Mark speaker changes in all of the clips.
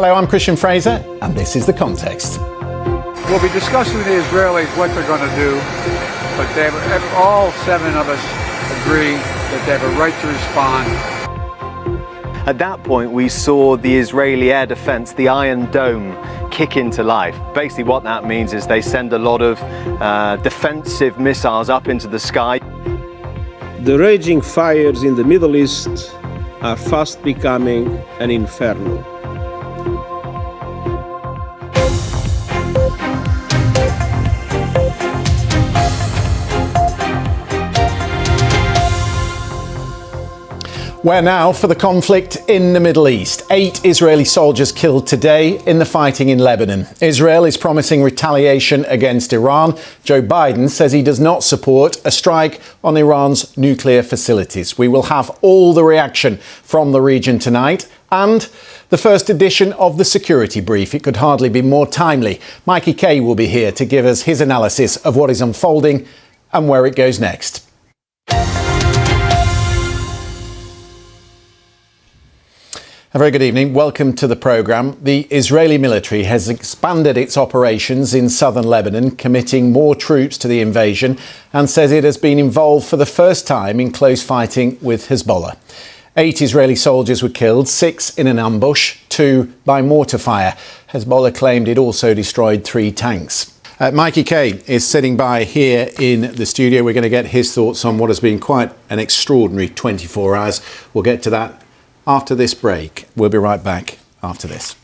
Speaker 1: Hello, I'm Christian Fraser, and this is The Context.
Speaker 2: We'll be discussing with the Israelis what they're going to do, but all 7 of us agree that they have a right to respond.
Speaker 3: At that point, we saw the Israeli air defense, the Iron Dome, kick into life. Basically what that means is they send a lot of defensive missiles up into the sky.
Speaker 4: The raging fires in the Middle East are fast becoming an inferno.
Speaker 1: Where now for the conflict in the Middle East. 8 Israeli soldiers killed today in the fighting in Lebanon. Israel is promising retaliation against Iran. Joe Biden says he does not support a strike on Iran's nuclear facilities. We will have all the reaction from the region tonight and the first edition of the Security Brief. It could hardly be more timely. Mikey Kay will be here to give us his analysis of what is unfolding and where it goes next. A very good evening. Welcome to the programme. The Israeli military has expanded its operations in southern Lebanon, committing more troops to the invasion, and says it has been involved for the first time in close fighting with Hezbollah. 8 Israeli soldiers were killed, 6 in an ambush, 2 by mortar fire. Hezbollah claimed it also destroyed 3 tanks. Mikey Kay is sitting by here in the studio. We're going to get his thoughts on what has been quite an extraordinary 24 hours. We'll get to that after this break. We'll be right back after this.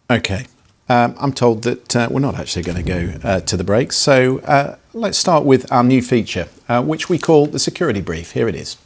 Speaker 1: OK, I'm told that we're not actually going to go to the break. So let's start with our new feature, which we call the Security Brief. Here it is.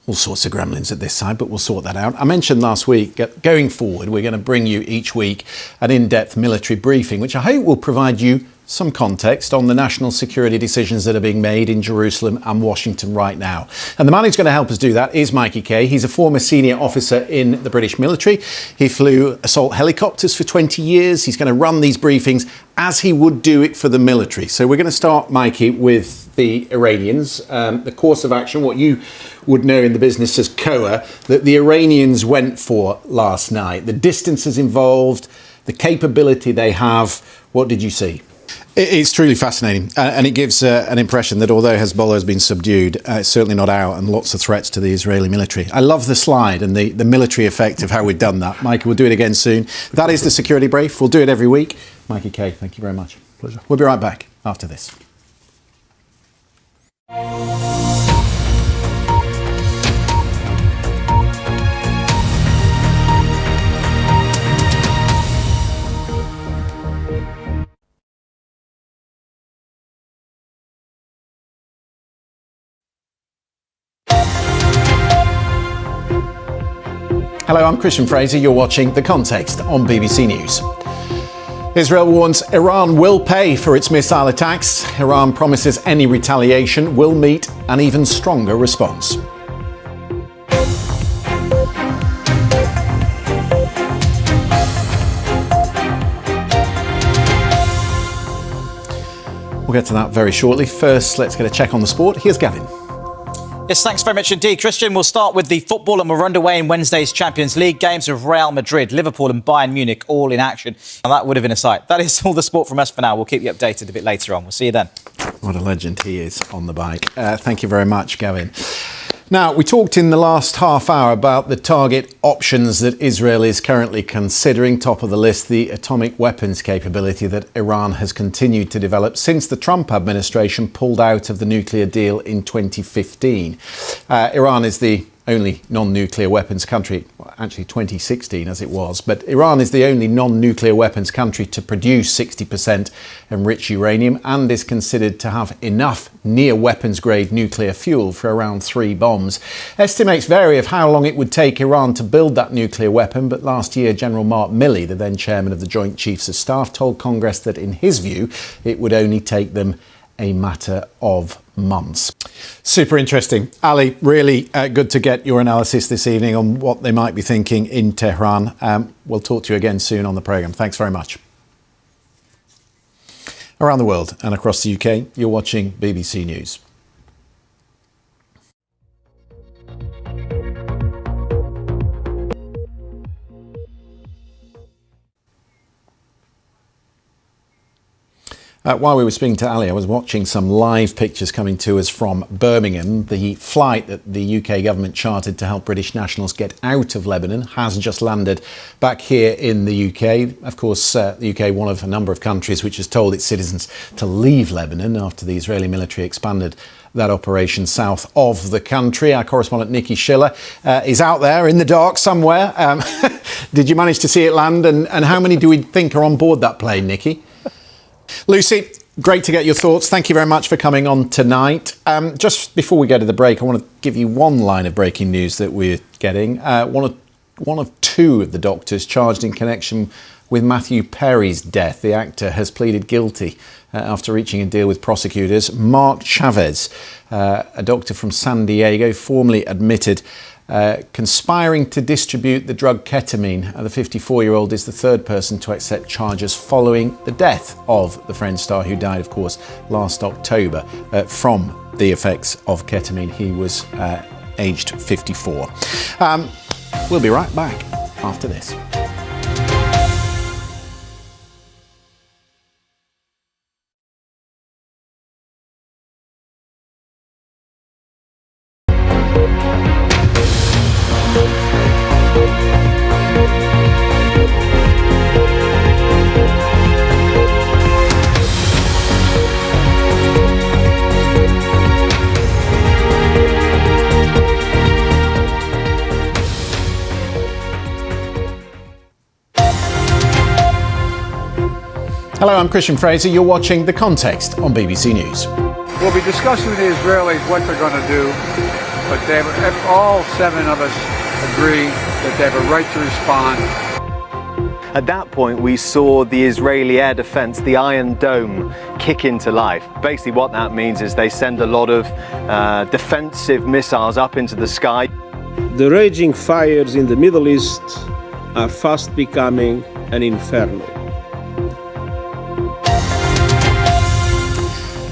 Speaker 1: All sorts of gremlins at this side, but we'll sort that out. I mentioned last week, going forward, we're going to bring you each week an in-depth military briefing, which I hope will provide you some context on the national security decisions that are being made in Jerusalem and Washington right now. And the man who's going to help us do that is Mikey Kay. He's a former senior officer in the British military. He flew assault helicopters for 20 years. He's going to run these briefings as he would do it for the military. So we're going to start, Mikey, with the Iranians. The course of action, what you would know in the business as COA, that the Iranians went for last night. The distances involved, the capability they have. What did you see? It's truly fascinating, and it gives an impression that although Hezbollah has been subdued, it's certainly not out, and lots of threats to the Israeli military. I love the slide and the military effect of how we've done that. Mikey, we'll do it again soon. That is the Security Brief. We'll do it every week. Mikey Kay, thank you very much. Pleasure. We'll be right back after this. Hello, I'm Christian Fraser. You're watching The Context on BBC News. Israel warns Iran will pay for its missile attacks. Iran promises any retaliation will meet an even stronger response. We'll get to that very shortly. First, let's get a check on the sport. Here's Gavin.
Speaker 5: Yes, thanks very much indeed, Christian. We'll start with the football, and we're underway in Wednesday's Champions League games with Real Madrid, Liverpool and Bayern Munich all in action. And that would have been a sight. That is all the sport from us for now. We'll keep you updated a bit later on. We'll see you then.
Speaker 1: What a legend he is on the bike. Thank you very much, Gavin. Now, we talked in the last half hour about the target options that Israel is currently considering. Top of the list, the atomic weapons capability that Iran has continued to develop since the Trump administration pulled out of the nuclear deal in 2015. Iran is the only non-nuclear weapons country, well, actually 2016 as it was, but Iran is the only non-nuclear weapons country to produce 60% enriched uranium and is considered to have enough near-weapons-grade nuclear fuel for around 3 bombs. Estimates vary of how long it would take Iran to build that nuclear weapon, but last year General Mark Milley, the then chairman of the Joint Chiefs of Staff, told Congress that in his view it would only take them a matter of months. Super interesting. Ali, really good to get your analysis this evening on what they might be thinking in Tehran. We'll talk to you again soon on the programme. Thanks very much. Around the world and across the UK, you're watching BBC News. While we were speaking to Ali, I was watching some live pictures coming to us from Birmingham. The flight that the UK government chartered to help British nationals get out of Lebanon has just landed back here in the UK. Of course, the UK, one of a number of countries which has told its citizens to leave Lebanon after the Israeli military expanded that operation south of the country. Our correspondent Nikki Schiller is out there in the dark somewhere. Did you manage to see it land? And how many do we think are on board that plane, Nikki? Lucy, great to get your thoughts. Thank you very much for coming on tonight. Just before we go to the break, I want to give you one line of breaking news that we're getting. One of two of the doctors charged in connection with Matthew Perry's death. The actor has pleaded guilty after reaching a deal with prosecutors. Mark Chavez, a doctor from San Diego, formally admitted conspiring to distribute the drug ketamine. The 54-year-old is the third person to accept charges following the death of the Friends star, who died, of course, last October from the effects of ketamine. He was aged 54. We'll be right back after this. Hello, I'm Christian Fraser. You're watching The Context on BBC News.
Speaker 2: We'll be discussing with the Israelis what they're going to do, but all seven of us agree that they have a right to respond.
Speaker 3: At that point, we saw the Israeli air defense, the Iron Dome, kick into life. Basically what that means is they send a lot of defensive missiles up into the sky.
Speaker 4: The raging fires in the Middle East are fast becoming an inferno.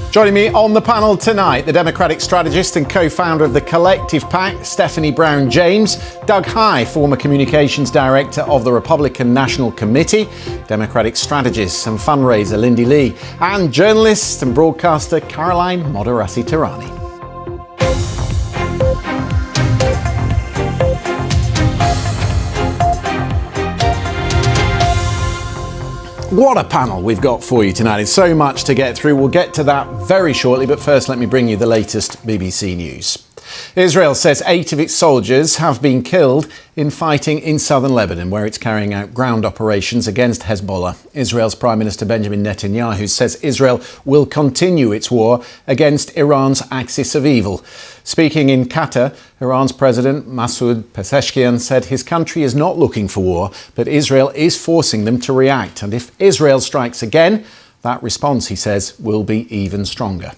Speaker 1: Joining me on the panel tonight, the Democratic strategist and co-founder of the Collective PAC, Stephanie Brown-James, Doug High, former communications director of the Republican National Committee, Democratic strategist and fundraiser Lindy Lee, and journalist and broadcaster Caroline Modarassi-Tehrani. What a panel we've got for you tonight. It's so much to get through. We'll get to that very shortly, but first let me bring you the latest BBC News. Israel says 8 of its soldiers have been killed in fighting in southern Lebanon, where it's carrying out ground operations against Hezbollah. Israel's Prime Minister Benjamin Netanyahu says Israel will continue its war against Iran's axis of evil. Speaking in Qatar, Iran's President Masoud Pezeshkian said his country is not looking for war, but Israel is forcing them to react. And if Israel strikes again, that response, he says, will be even stronger.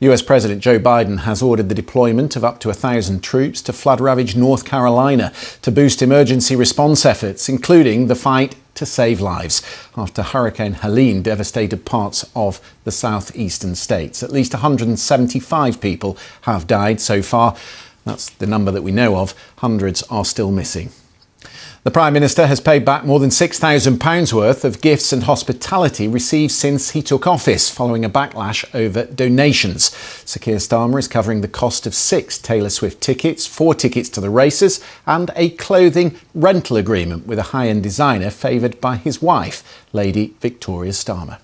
Speaker 1: US President Joe Biden has ordered the deployment of up to 1,000 troops to flood-ravaged North Carolina to boost emergency response efforts, including the fight to save lives after Hurricane Helene devastated parts of the southeastern states. At least 175 people have died so far. That's the number that we know of. Hundreds are still missing. The Prime Minister has paid back more than £6,000 worth of gifts and hospitality received since he took office, following a backlash over donations. Sir Keir Starmer is covering the cost of 6 Taylor Swift tickets, 4 tickets to the races, and a clothing rental agreement with a high-end designer favoured by his wife, Lady Victoria Starmer.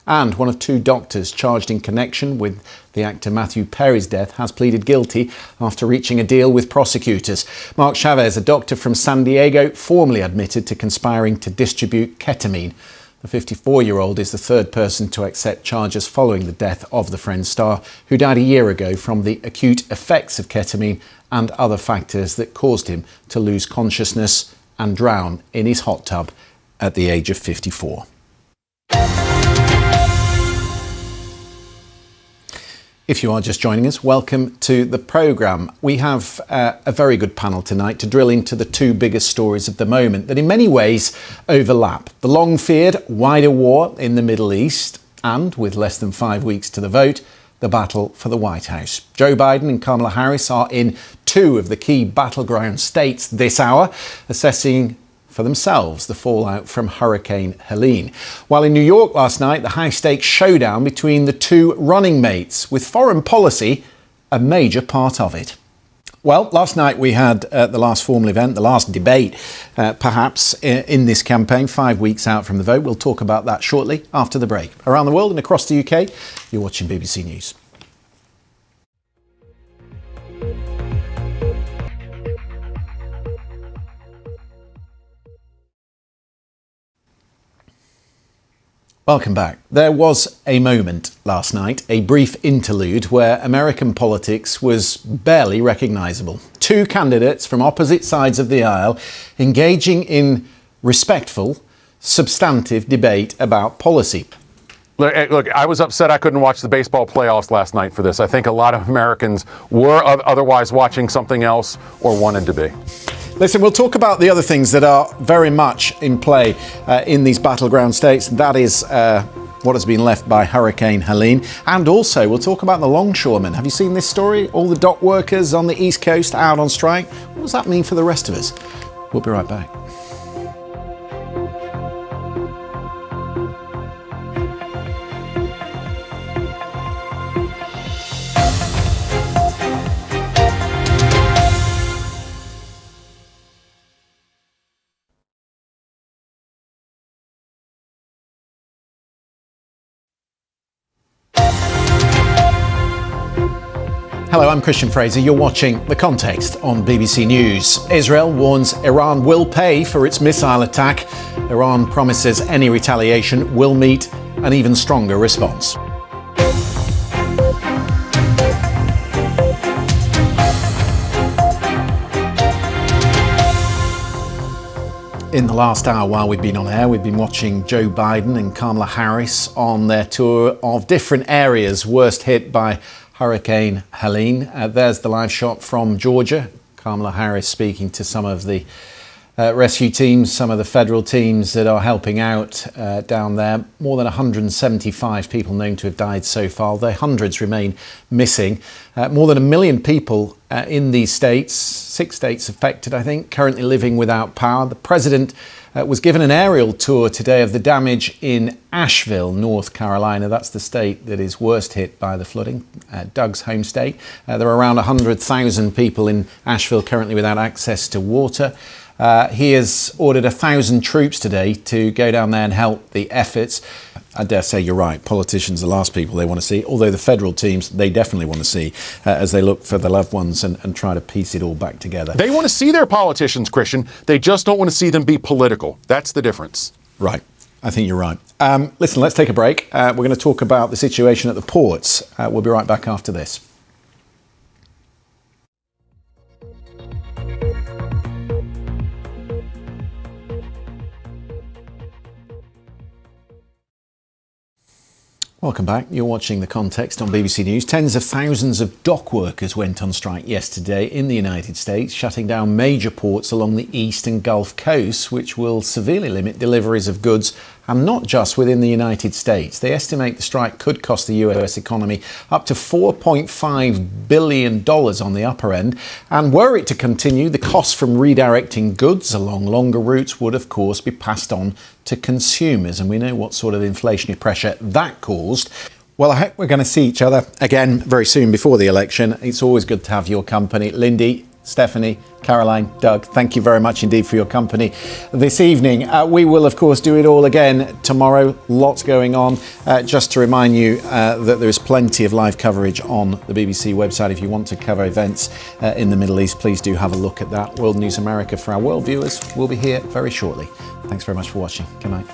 Speaker 1: And one of 2 doctors charged in connection with the actor Matthew Perry's death has pleaded guilty after reaching a deal with prosecutors. Mark Chavez, a doctor from San Diego, formally admitted to conspiring to distribute ketamine. The 54-year-old is the third person to accept charges following the death of the Friends star, who died a year ago from the acute effects of ketamine and other factors that caused him to lose consciousness and drown in his hot tub at the age of 54. If you are just joining us, welcome to the programme. We have a very good panel tonight to drill into the two biggest stories of the moment that in many ways overlap. The long-feared wider war in the Middle East and, with less than 5 weeks to the vote, the battle for the White House. Joe Biden and Kamala Harris are in two of the key battleground states this hour, assessing for themselves the fallout from Hurricane Helene. While in New York last night, the high-stakes showdown between the two running mates, with foreign policy a major part of it. Well, last night we had the last formal event, the last debate, perhaps, in this campaign, 5 weeks out from the vote. We'll talk about that shortly after the break. Around the world and across the UK, you're watching BBC News. Welcome back. There was a moment last night, a brief interlude where American politics was barely recognisable. Two candidates from opposite sides of the aisle engaging in respectful, substantive debate about policy.
Speaker 6: Look, I was upset I couldn't watch the baseball playoffs last night for this. I think a lot of Americans were otherwise watching something else or wanted to be.
Speaker 1: Listen, we'll talk about the other things that are very much in play in these battleground states. That is what has been left by Hurricane Helene. And also, we'll talk about the longshoremen. Have you seen this story? All the dock workers on the East Coast out on strike. What does that mean for the rest of us? We'll be right back. Hello, I'm Christian Fraser. You're watching The Context on BBC News. Israel warns Iran will pay for its missile attack. Iran promises any retaliation will meet an even stronger response. In the last hour while we've been on air, we've been watching Joe Biden and Kamala Harris on their tour of different areas worst hit by Hurricane Helene. There's the live shot from Georgia. Kamala Harris speaking to some of the rescue teams, some of the federal teams that are helping out down there. More than 175 people known to have died so far. The hundreds remain missing. More than 1 million people in these states, 6 states affected, I think, currently living without power. The president was given an aerial tour today of the damage in Asheville, North Carolina. That's the state that is worst hit by the flooding, Doug's home state. There are around 100,000 people in Asheville currently without access to water. He has ordered 1,000 troops today to go down there and help the efforts. I dare say you're right. Politicians are the last people they want to see, although the federal teams, they definitely want to see as they look for the loved ones and try to piece it all back together.
Speaker 6: They want to see their politicians, Christian. They just don't want to see them be political. That's the difference.
Speaker 1: Right. I think you're right. Listen, let's take a break. We're going to talk about the situation at the ports. We'll be right back after this. Welcome back. You're watching The Context on BBC News. Tens of thousands of dock workers went on strike yesterday in the United States, shutting down major ports along the east and Gulf coasts, which will severely limit deliveries of goods, and not just within the United States. They estimate the strike could cost the US economy up to $4.5 billion on the upper end. And were it to continue, the costs from redirecting goods along longer routes would, of course, be passed on to consumers. And we know what sort of inflationary pressure that caused. Well, I hope we're going to see each other again very soon before the election. It's always good to have your company. Lindy, Stephanie, Caroline, Doug, thank you very much indeed for your company this evening. We will, of course, do it all again tomorrow. Lots going on. Just to remind you that there is plenty of live coverage on the BBC website. If you want to cover events in the Middle East, please do have a look at that. World News America for our world viewers will be here very shortly. Thanks very much for watching. Good night.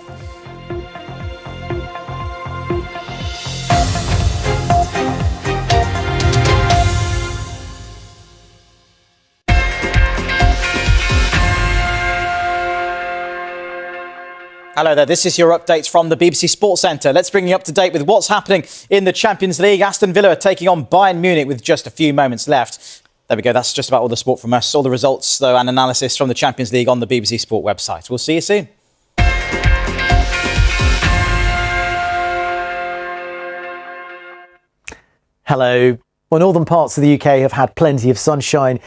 Speaker 5: Hello there, this is your updates from the BBC Sports Centre. Let's bring you up to date with what's happening in the Champions League. Aston Villa are taking on Bayern Munich with just a few moments left. There we go, that's just about all the sport from us. All the results, though, and analysis from the Champions League on the BBC Sport website. We'll see you soon.
Speaker 7: Hello. Well, northern parts of the UK have had plenty of sunshine